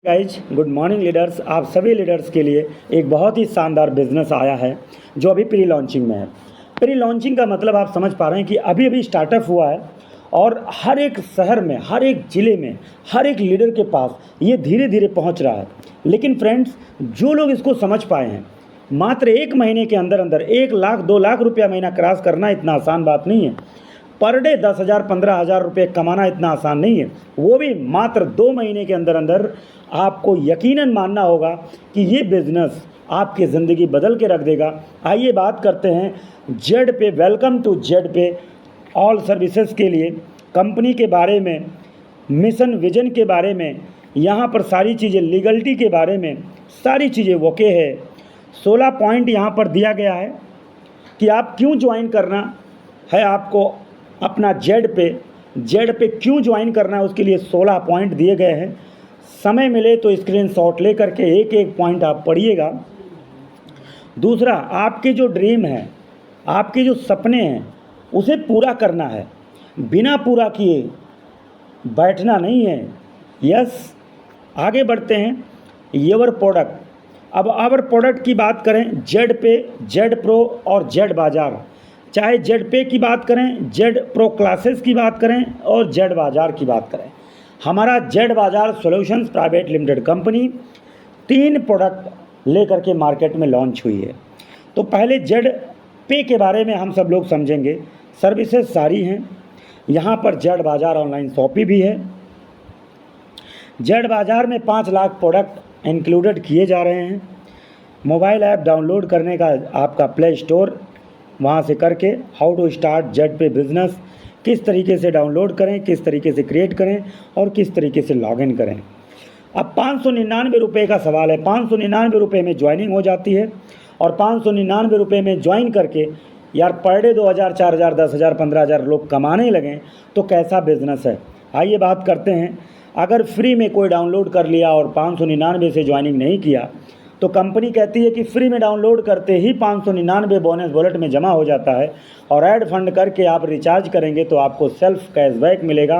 Guys good morning leaders. आप सभी leaders के लिए एक बहुत ही शानदार बिजनेस आया है जो अभी प्री लॉन्चिंग में है। प्री लॉन्चिंग का मतलब आप समझ पा रहे हैं कि अभी अभी स्टार्टअप हुआ है और हर एक शहर में, हर एक ज़िले में, हर एक लीडर के पास ये धीरे धीरे पहुंच रहा है। लेकिन फ्रेंड्स, जो लोग इसको समझ पाए हैं, मात्र 1 महीने के अंदर अंदर 1 लाख 2 लाख रुपया महीना क्रॉस करना इतना आसान बात नहीं है। पर डे 10,000 15,000 रुपये कमाना इतना आसान नहीं है, वो भी मात्र 2 महीने के अंदर अंदर। आपको यकीनन मानना होगा कि ये बिज़नेस आपकी ज़िंदगी बदल के रख देगा। आइए बात करते हैं जेड पे। वेलकम टू जेड पे ऑल सर्विसेज के लिए कंपनी के बारे में, मिशन विजन के बारे में, यहाँ पर सारी चीज़ें, लीगलिटी के बारे में सारी चीज़ें ओके है। 16 पॉइंट यहाँ पर दिया गया है कि आप क्यों ज्वाइन करना है, आपको अपना जेड पे क्यों ज्वाइन करना है, उसके लिए 16 पॉइंट दिए गए हैं। समय मिले तो स्क्रीनशॉट ले करके एक एक पॉइंट आप पढ़िएगा। दूसरा, आपके जो ड्रीम है, आपके जो सपने हैं, उसे पूरा करना है, बिना पूरा किए बैठना नहीं है। यस, आगे बढ़ते हैं। Your product. अब आवर प्रोडक्ट की बात करें, जेड पे, जेड प्रो और जेड बाज़ार। चाहे जेड पे की बात करें, जेड प्रो क्लासेस की बात करें और जेड बाज़ार की बात करें, हमारा जेड बाज़ार solutions private limited company 3 product लेकर के मार्केट में लॉन्च हुई है। तो पहले जेड पे के बारे में हम सब लोग समझेंगे। सर्विसेज सारी हैं यहाँ पर। जेड बाज़ार ऑनलाइन शॉपिंग भी है। जेड बाज़ार में 5 लाख प्रोडक्ट इंक्लूडेड किए जा रहे हैं। मोबाइल ऐप डाउनलोड करने का आपका प्ले स्टोर, वहाँ से करके हाउ टू स्टार्ट जेड पे बिज़नेस, किस तरीके से डाउनलोड करें, किस तरीके से क्रिएट करें और किस तरीके से लॉगिन करें। अब 599 रुपये का सवाल है। 599 रुपये में ज्वाइनिंग हो जाती है और 599 रुपये में ज्वाइन करके यार पर डे 2,000 4,000 10,000 15,000 लोग कमाने लगें तो कैसा बिज़नेस है। आइए बात करते हैं। अगर फ्री में कोई डाउनलोड कर लिया और 599 से ज्वाइनिंग नहीं किया तो कंपनी कहती है कि फ्री में डाउनलोड करते ही 599 बोनस वॉलेट में जमा हो जाता है और ऐड फंड करके आप रिचार्ज करेंगे तो आपको सेल्फ कैशबैक मिलेगा।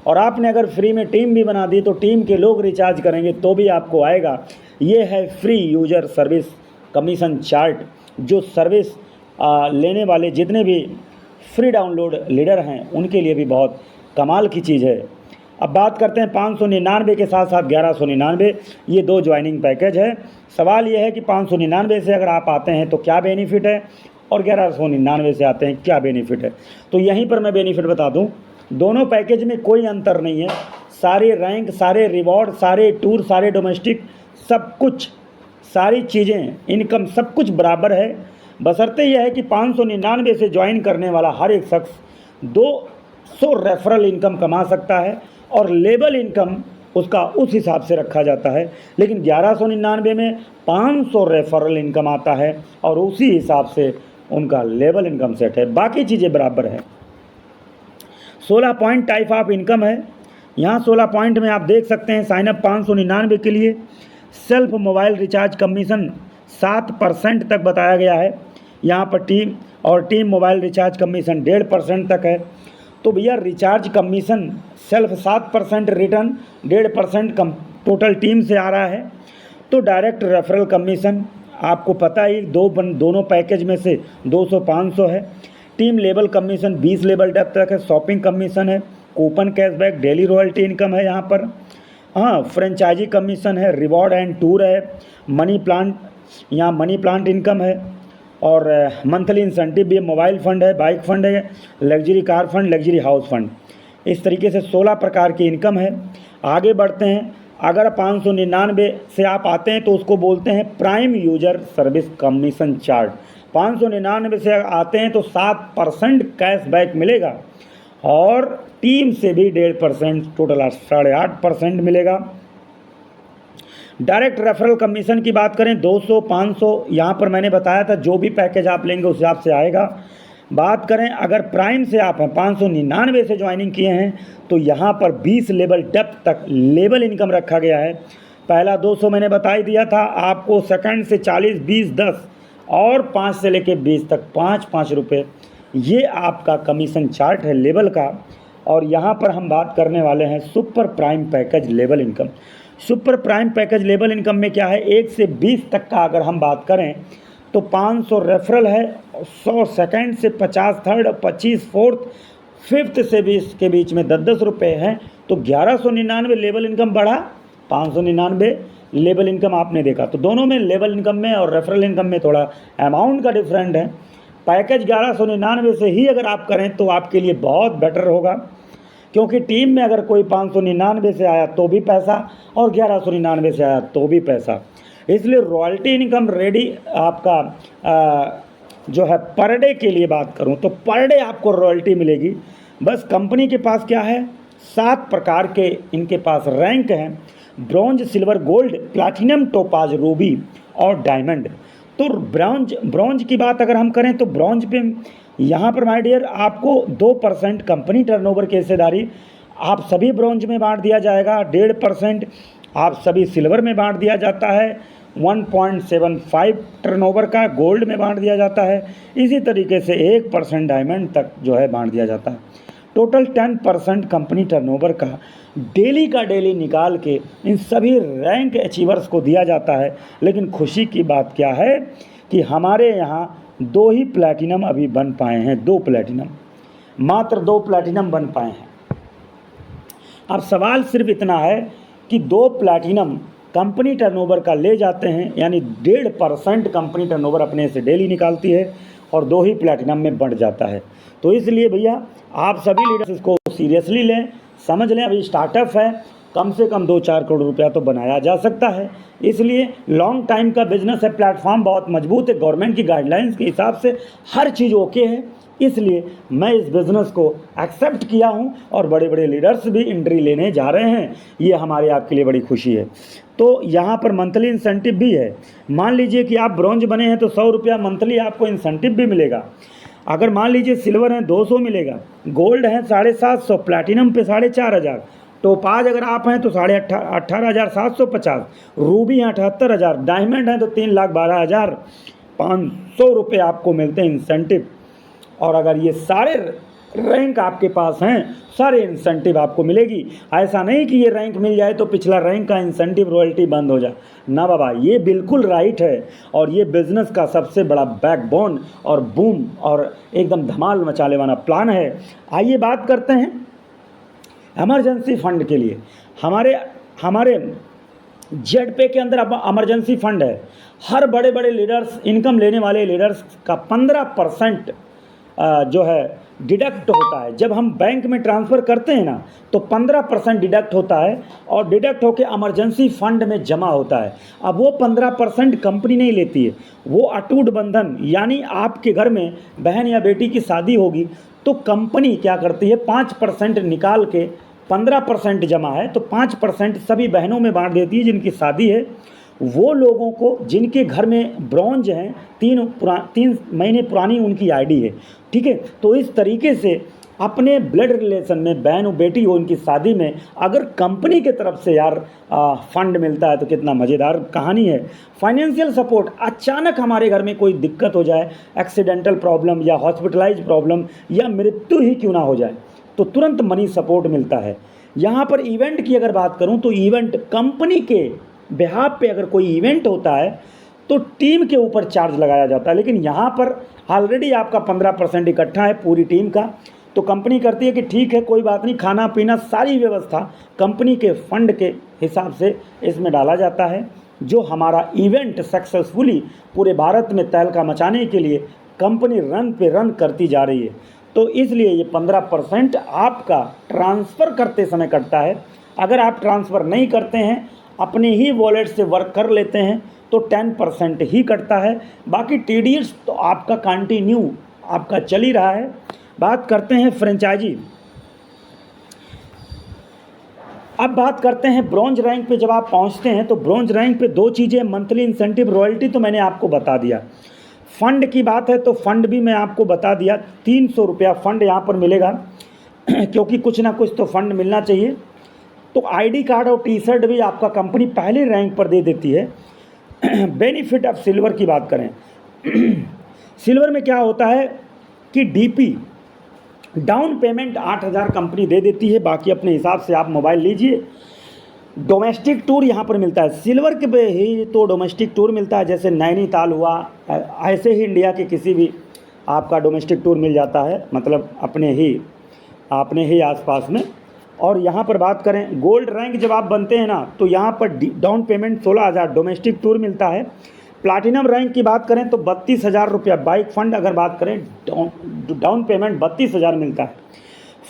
और आपने अगर फ्री में टीम भी बना दी तो टीम के लोग रिचार्ज करेंगे तो भी आपको आएगा। ये है free user service commission chart, जो सर्विस लेने वाले जितने भी फ्री डाउनलोड लीडर हैं उनके लिए भी बहुत कमाल की चीज़ है। अब बात करते हैं 599 के साथ साथ 1199, ये 2 ज्वाइनिंग पैकेज है। सवाल ये है कि 599 से अगर आप आते हैं तो क्या बेनिफिट है और 1199 से आते हैं क्या बेनिफिट है। तो यहीं पर मैं बेनिफिट बता दूं, दोनों पैकेज में कोई अंतर नहीं है। सारे रैंक, सारे रिवॉर्ड, सारे टूर, सारे डोमेस्टिक, सब कुछ, सारी चीज़ें, इनकम सब कुछ बराबर है। बशर्ते यह है कि 599 से ज्वाइन करने वाला हर एक शख्स 200 रेफरल इनकम कमा सकता है और लेबल इनकम उसका उस हिसाब से रखा जाता है। लेकिन 1199 में 500 रेफरल इनकम आता है और उसी हिसाब से उनका लेबल इनकम सेट है, बाकी चीज़ें बराबर है। 16 पॉइंट टाइप ऑफ इनकम है यहाँ। 16 पॉइंट में आप देख सकते हैं, साइनअप 599 के लिए सेल्फ मोबाइल रिचार्ज कमीशन 7% तक बताया गया है यहाँ पर। टीम मोबाइल रिचार्ज कमीशन 1.5% तक है। तो भैया रिचार्ज कमीशन सेल्फ 7%, रिटर्न 1.5% कम टोटल टीम से आ रहा है। तो डायरेक्ट रेफरल कमीशन आपको पता ही, दोनों पैकेज में से 200-500 है। Team level commission 20 level depth तक है। शॉपिंग कमीशन है, coupon cashback, daily royalty income है यहाँ पर। हाँ, फ्रेंचाइजी कमीशन है, रिवॉर्ड एंड टूर है, मनी प्लांट, यहाँ मनी प्लांट इनकम है और मंथली इंसेंटिव भी है। मोबाइल फंड है, बाइक फंड है, luxury car fund, luxury house fund. इस तरीके से 16 प्रकार की इनकम है। आगे बढ़ते हैं। अगर 599 से आप आते हैं तो उसको बोलते हैं prime user service commission chart. 599 से आते हैं तो 7% कैशबैक मिलेगा और टीम से भी 1.5%, टोटल 8.5% मिलेगा। डायरेक्ट रेफरल कमीशन की बात करें 200 500, यहाँ पर मैंने बताया था जो भी पैकेज आप लेंगे उस हिसाब से आएगा। बात करें अगर प्राइम से आप हैं, 599 से ज्वाइनिंग किए हैं तो यहाँ पर 20 लेवल डेप्थ तक लेवल इनकम रखा गया है। पहला 200 मैंने बता ही दिया था आपको, सेकंड से 40 20 10 और 5 से लेके 20 तक 5-5 रुपये, ये आपका कमीशन चार्ट है लेवल का। और यहाँ पर हम बात करने वाले हैं super prime package level income. Super prime package level income में क्या है, 1 से 20 तक का अगर हम बात करें तो 500 रेफरल है, 100 सेकंड से 50 थर्ड, 25 फोर्थ, फिफ्थ से 20 के बीच में 10-10 रुपये हैं। तो 1199 लेवल इनकम बढ़ा, 599 लेवल इनकम आपने देखा। तो दोनों में लेवल इनकम में और रेफरल इनकम में थोड़ा अमाउंट का डिफरेंट है। पैकेज 1199 से ही अगर आप करें तो आपके लिए बहुत बेटर होगा, क्योंकि टीम में अगर कोई 599 से आया तो भी पैसा और 1199 से आया तो भी पैसा। इसलिए रॉयल्टी इनकम रेडी आपका जो है पर डे के लिए बात करूं तो पर डे आपको रॉयल्टी मिलेगी। बस कंपनी के पास क्या है, 7 प्रकार के इनके पास रैंक हैं, bronze, silver, gold, platinum, topaz, Ruby और डायमंड। तो ब्रॉन्ज की बात अगर हम करें तो ब्रॉन्ज पे यहाँ पर माय डियर आपको 2% कंपनी टर्नओवर की हिस्सेदारी आप सभी ब्रॉन्ज में बांट दिया जाएगा, 1.5% आप सभी सिल्वर में बांट दिया जाता है, 1.75 टर्नओवर का गोल्ड में बांट दिया जाता है, इसी तरीके से 1% डायमंड तक जो है बांट दिया जाता है। टोटल 10% कंपनी टर्नओवर का डेली निकाल के इन सभी रैंक अचीवर्स को दिया जाता है। लेकिन खुशी की बात क्या है कि हमारे यहाँ 2 ही प्लैटिनम अभी बन पाए हैं, 2 प्लैटिनम, मात्र 2 प्लैटिनम बन पाए हैं। अब सवाल सिर्फ इतना है कि 2 प्लैटिनम कंपनी टर्नओवर का ले जाते हैं, यानी 1.5% कंपनी टर्नओवर अपने से डेली निकालती है और 2 ही प्लैटिनम में बढ़ जाता है। तो इसलिए भैया आप सभी लीडर्स इसको सीरियसली लें, समझ लें, अभी स्टार्टअप है, कम से कम 2-4 करोड़ रुपया तो बनाया जा सकता है। इसलिए लॉन्ग टाइम का बिजनेस है, प्लेटफॉर्म बहुत मजबूत है, गवर्नमेंट की गाइडलाइंस के हिसाब से हर चीज़ ओके है। इसलिए मैं इस बिज़नेस को एक्सेप्ट किया हूं और बड़े बड़े लीडर्स भी एंट्री लेने जा रहे हैं, ये हमारे आपके लिए बड़ी खुशी है। तो यहाँ पर मंथली इंसेंटिव भी है। मान लीजिए कि आप ब्रॉन्ज बने हैं तो 100 रुपया मंथली आपको इंसेंटिव भी मिलेगा। अगर मान लीजिए सिल्वर हैं 200 मिलेगा, गोल्ड हैं 750, प्लैटिनम पे 4500, टोपाज अगर आप हैं तो 18,750, रूबी हैं 78,000, डायमंड हैं तो 3,12,500 रुपये आपको मिलते हैं इंसेंटिव। और अगर ये सारे रैंक आपके पास हैं, सारे इंसेंटिव आपको मिलेगी। ऐसा नहीं कि ये रैंक मिल जाए तो पिछला रैंक का इंसेंटिव रॉयल्टी बंद हो जाए, ना बाबा, ये बिल्कुल राइट है। और ये बिज़नेस का सबसे बड़ा बैकबोन और बूम और एकदम धमाल मचाने वाला प्लान है। आइए बात करते हैं इमरजेंसी फंड के लिए। हमारे जेडपे के अंदर अब इमरजेंसी फंड है। हर बड़े बड़े लीडर्स, इनकम लेने वाले लीडर्स का 15% जो है डिडक्ट होता है। जब हम बैंक में ट्रांसफ़र करते हैं ना तो 15% डिडक्ट होता है और डिडक्ट होकर इमरजेंसी फंड में जमा होता है। अब वो 15% कंपनी नहीं लेती है, वो अटूट बंधन, यानी आपके घर में बहन या बेटी की शादी होगी तो कंपनी क्या करती है, 5% निकाल के 15% जमा है तो 5% सभी बहनों में बांट देती है जिनकी शादी है। वो लोगों को जिनके घर में ब्रॉन्ज हैं, 3 महीने पुरानी उनकी आईडी है, ठीक है। तो इस तरीके से अपने ब्लड रिलेशन में बहन और बेटी हो, उनकी शादी में अगर कंपनी के तरफ से यार फंड मिलता है तो कितना मज़ेदार कहानी है। फाइनेंशियल सपोर्ट, अचानक हमारे घर में कोई दिक्कत हो जाए, एक्सीडेंटल प्रॉब्लम या हॉस्पिटलाइज प्रॉब्लम या मृत्यु ही क्यों ना हो जाए तो तुरंत मनी सपोर्ट मिलता है। यहाँ पर इवेंट की अगर बात करूँ तो इवेंट कंपनी के बिहाफ पे अगर कोई इवेंट होता है तो टीम के ऊपर चार्ज लगाया जाता है। लेकिन यहाँ पर ऑलरेडी आपका 15% इकट्ठा है पूरी टीम का, तो कंपनी करती है कि ठीक है कोई बात नहीं, खाना पीना सारी व्यवस्था कंपनी के फंड के हिसाब से इसमें डाला जाता है। जो हमारा इवेंट सक्सेसफुली पूरे भारत में तहलका मचाने के लिए कंपनी रन पे रन करती जा रही है। तो इसलिए ये 15% आपका ट्रांसफ़र करते समय कटता है। अगर आप ट्रांसफ़र नहीं करते हैं, अपने ही वॉलेट से वर्क कर लेते हैं तो 10% ही कटता है, बाकी TDS तो आपका कंटिन्यू आपका चल ही रहा है। बात करते हैं फ्रेंचाइजी। अब बात करते हैं ब्रॉन्ज रैंक पे। जब आप पहुंचते हैं तो ब्रॉन्ज रैंक पे 2 चीज़ें, मंथली इंसेंटिव, रॉयल्टी तो मैंने आपको बता दिया। फ़ंड की बात है तो फ़ंड भी मैं आपको बता दिया, 300 रुपया फ़ंड यहाँ पर मिलेगा क्योंकि कुछ ना कुछ तो फ़ंड मिलना चाहिए। तो आईडी कार्ड और टी-शर्ट भी आपका कंपनी पहले रैंक पर दे देती है। बेनिफिट ऑफ सिल्वर की बात करें सिल्वर में क्या होता है कि DP डाउन पेमेंट 8,000 कंपनी दे देती है, बाकी अपने हिसाब से आप मोबाइल लीजिए डोमेस्टिक टूर यहाँ पर मिलता है, सिल्वर के पे ही तो डोमेस्टिक टूर मिलता है, जैसे नैनीताल हुआ, ऐसे ही इंडिया के किसी भी आपका डोमेस्टिक टूर मिल जाता है, मतलब अपने ही आसपास में। और यहाँ पर बात करें गोल्ड रैंक जब आप बनते हैं ना, तो यहाँ पर डाउन पेमेंट 16,000 डोमेस्टिक टूर मिलता है। प्लाटिनम रैंक की बात करें तो 32,000 रुपया, बाइक फंड अगर बात करें डाउन पेमेंट 32,000 मिलता है।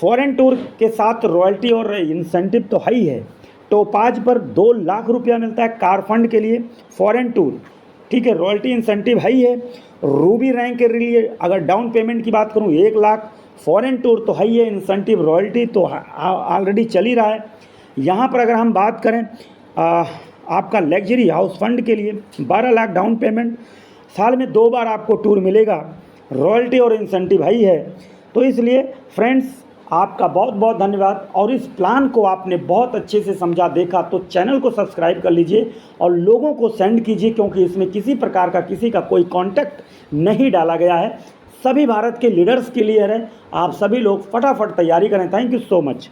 फॉरेन टूर के साथ रॉयल्टी और इंसेंटिव तो है ही है। टोपाज पर 2 लाख रुपया मिलता है कार फंड के लिए, फॉरेन टूर, ठीक है, रॉयल्टी इंसेंटिव है ही है। रूबी रैंक के लिए अगर डाउन पेमेंट की बात करूँ 1 लाख, फॉरेन टूर तो है ही है, इंसेंटिव रॉयल्टी तो ऑलरेडी चल ही रहा है। यहाँ पर अगर हम बात करें आपका लग्जरी हाउस फंड के लिए 12 लाख डाउन पेमेंट, साल में 2 बार आपको टूर मिलेगा, रॉयल्टी और इंसेंटिव है ही है। तो इसलिए फ्रेंड्स आपका बहुत बहुत धन्यवाद, और इस प्लान को आपने बहुत अच्छे से समझा देखा तो चैनल को सब्सक्राइब कर लीजिए और लोगों को सेंड कीजिए, क्योंकि इसमें किसी प्रकार का किसी का कोई कॉन्टैक्ट नहीं डाला गया है। सभी भारत के लीडर्स के लिए है, आप सभी लोग फटाफट तैयारी करें। Thank you so much.